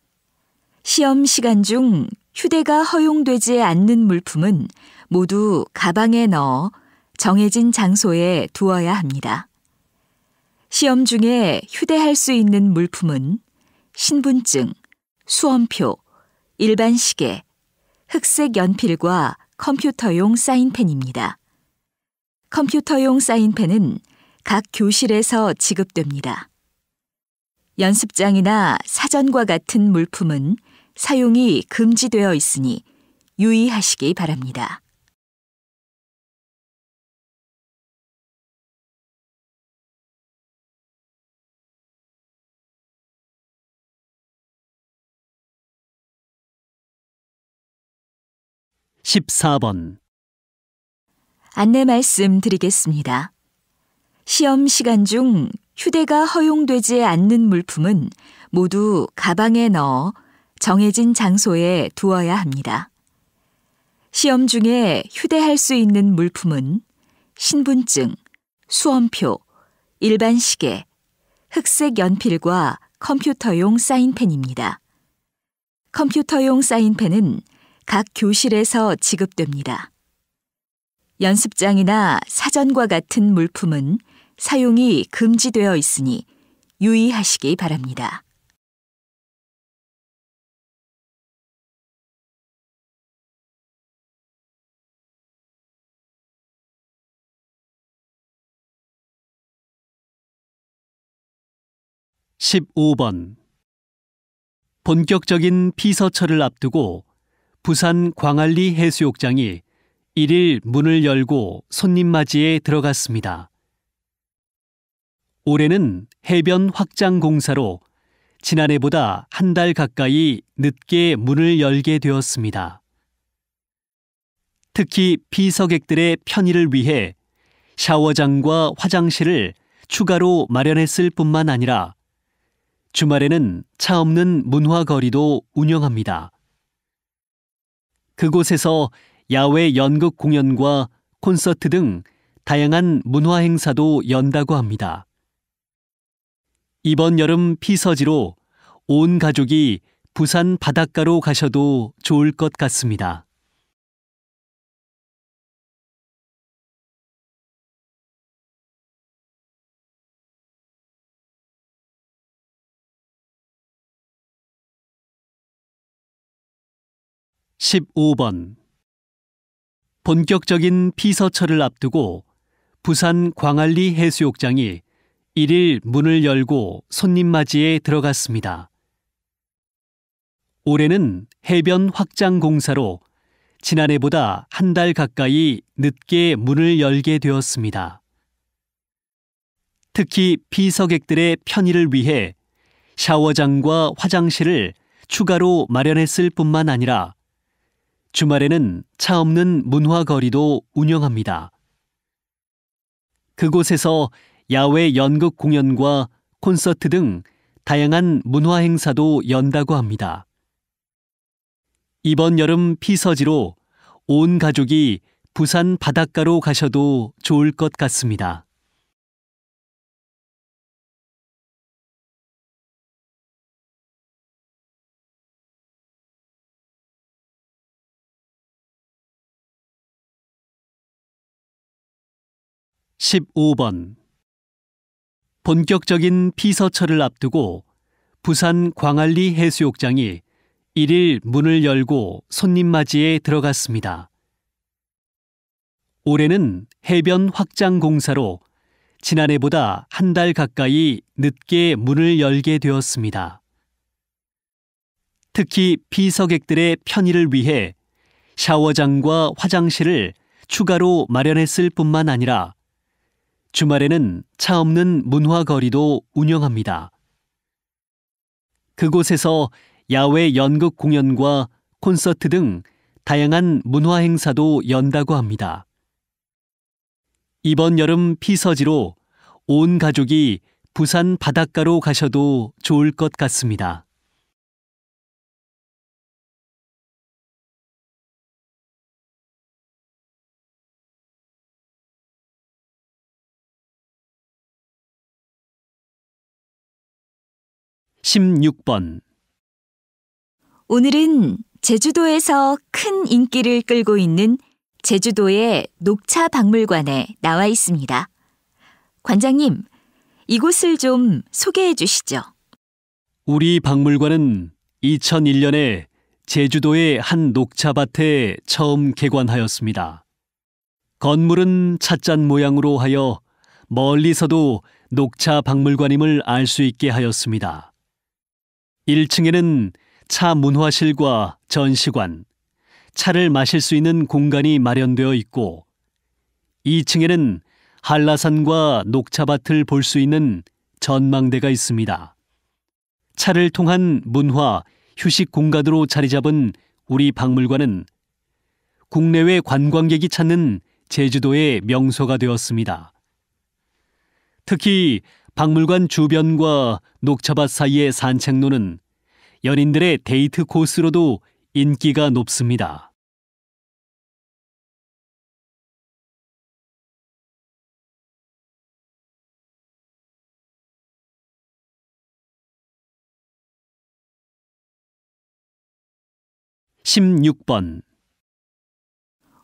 시험 시간 중 휴대가 허용되지 않는 물품은 모두 가방에 넣어 정해진 장소에 두어야 합니다. 시험 중에 휴대할 수 있는 물품은 신분증, 수험표, 일반 시계, 흑색 연필과 컴퓨터용 사인펜입니다. 컴퓨터용 사인펜은 각 교실에서 지급됩니다. 연습장이나 사전과 같은 물품은 사용이 금지되어 있으니 유의하시기 바랍니다. (14번) 안내 말씀 드리겠습니다. 시험 시간 중 휴대가 허용되지 않는 물품은 모두 가방에 넣어 정해진 장소에 두어야 합니다. 시험 중에 휴대할 수 있는 물품은 신분증, 수험표, 일반 시계, 흑색 연필과 컴퓨터용 사인펜입니다. 컴퓨터용 사인펜은 각 교실에서 지급됩니다. 연습장이나 사전과 같은 물품은 사용이 금지되어 있으니 유의하시기 바랍니다. (15번) 본격적인 피서철을 앞두고 부산 광안리 해수욕장이 1일 문을 열고 손님 맞이에 들어갔습니다. 올해는 해변 확장 공사로 지난해보다 한 달 가까이 늦게 문을 열게 되었습니다. 특히 피서객들의 편의를 위해 샤워장과 화장실을 추가로 마련했을 뿐만 아니라 주말에는 차 없는 문화거리도 운영합니다. 그곳에서 야외 연극 공연과 콘서트 등 다양한 문화 행사도 연다고 합니다. 이번 여름 피서지로 온 가족이 부산 바닷가로 가셔도 좋을 것 같습니다. (15번) 본격적인 피서철을 앞두고 부산 광안리 해수욕장이 1일 문을 열고 손님 맞이에 들어갔습니다. 올해는 해변 확장 공사로 지난해보다 한 달 가까이 늦게 문을 열게 되었습니다. 특히 피서객들의 편의를 위해 샤워장과 화장실을 추가로 마련했을 뿐만 아니라 주말에는 차 없는 문화거리도 운영합니다. 그곳에서 야외 연극 공연과 콘서트 등 다양한 문화 행사도 연다고 합니다. 이번 여름 피서지로 온 가족이 부산 바닷가로 가셔도 좋을 것 같습니다. (15번) 본격적인 피서철을 앞두고 부산 광안리 해수욕장이 1일 문을 열고 손님 맞이에 들어갔습니다. 올해는 해변 확장 공사로 지난해보다 한 달 가까이 늦게 문을 열게 되었습니다. 특히 비서객들의 편의를 위해 샤워장과 화장실을 추가로 마련했을 뿐만 아니라 주말에는 차 없는 문화거리도 운영합니다. 그곳에서 야외 연극 공연과 콘서트 등 다양한 문화 행사도 연다고 합니다. 이번 여름 피서지로 온 가족이 부산 바닷가로 가셔도 좋을 것 같습니다. (16번) 오늘은 제주도에서 큰 인기를 끌고 있는 제주도의 녹차 박물관에 나와 있습니다. 관장님, 이곳을 좀 소개해 주시죠. 우리 박물관은 2001년에 제주도의 한 녹차밭에 처음 개관하였습니다. 건물은 찻잔 모양으로 하여 멀리서도 녹차 박물관임을 알 수 있게 하였습니다. 1층에는 차 문화실과 전시관, 차를 마실 수 있는 공간이 마련되어 있고 2층에는 한라산과 녹차밭을 볼 수 있는 전망대가 있습니다. 차를 통한 문화, 휴식 공간으로 자리 잡은 우리 박물관은 국내외 관광객이 찾는 제주도의 명소가 되었습니다. 특히 박물관 주변과 녹차밭 사이의 산책로는 연인들의 데이트 코스로도 인기가 높습니다. (16번)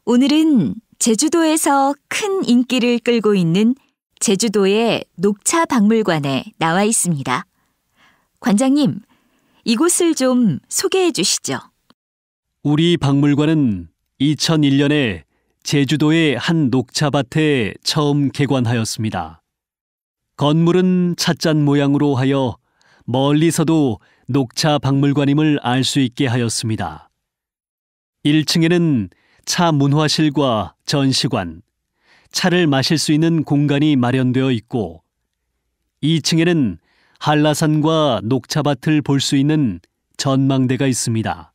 오늘은 제주도에서 큰 인기를 끌고 있는 제주도의 녹차 박물관에 나와 있습니다. 관장님, 이곳을 좀 소개해 주시죠. 우리 박물관은 2001년에 제주도의 한 녹차밭에 처음 개관하였습니다. 건물은 찻잔 모양으로 하여 멀리서도 녹차 박물관임을 알 수 있게 하였습니다. 1층에는 차 문화실과 전시관, 차를 마실 수 있는 공간이 마련되어 있고 2층에는 한라산과 녹차밭을 볼 수 있는 전망대가 있습니다.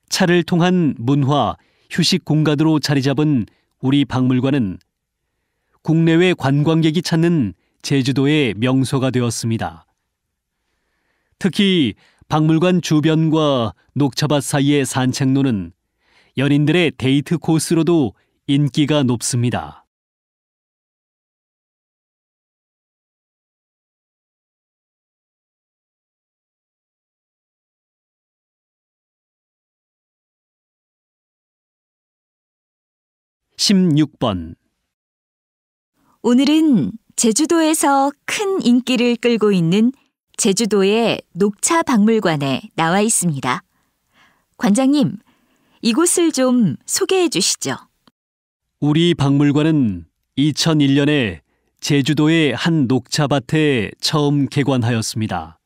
차를 통한 문화, 휴식 공간으로 자리 잡은 우리 박물관은 국내외 관광객이 찾는 제주도의 명소가 되었습니다. 특히 박물관 주변과 녹차밭 사이의 산책로는 연인들의 데이트 코스로도 인기가 높습니다. (16번) 오늘은 제주도에서 큰 인기를 끌고 있는 제주도의 녹차 박물관에 나와 있습니다. 관장님, 이곳을 좀 소개해 주시죠. 우리 박물관은 2001년에 제주도의 한 녹차밭에 처음 개관하였습니다.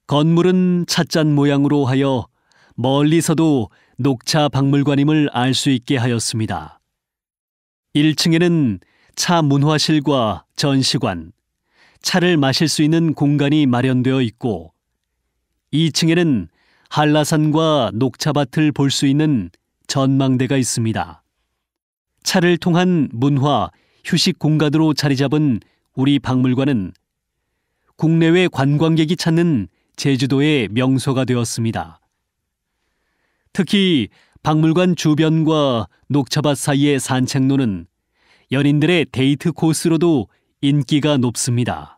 건물은 찻잔 모양으로 하여 멀리서도 녹차 박물관임을 알 수 있게 하였습니다. 1층에는 차 문화실과 전시관, 차를 마실 수 있는 공간이 마련되어 있고 2층에는 한라산과 녹차밭을 볼 수 있는 전망대가 있습니다. 차를 통한 문화, 휴식 공간으로 자리 잡은 우리 박물관은 국내외 관광객이 찾는 제주도의 명소가 되었습니다. 특히 박물관 주변과 녹차밭 사이의 산책로는 연인들의 데이트 코스로도 인기가 높습니다.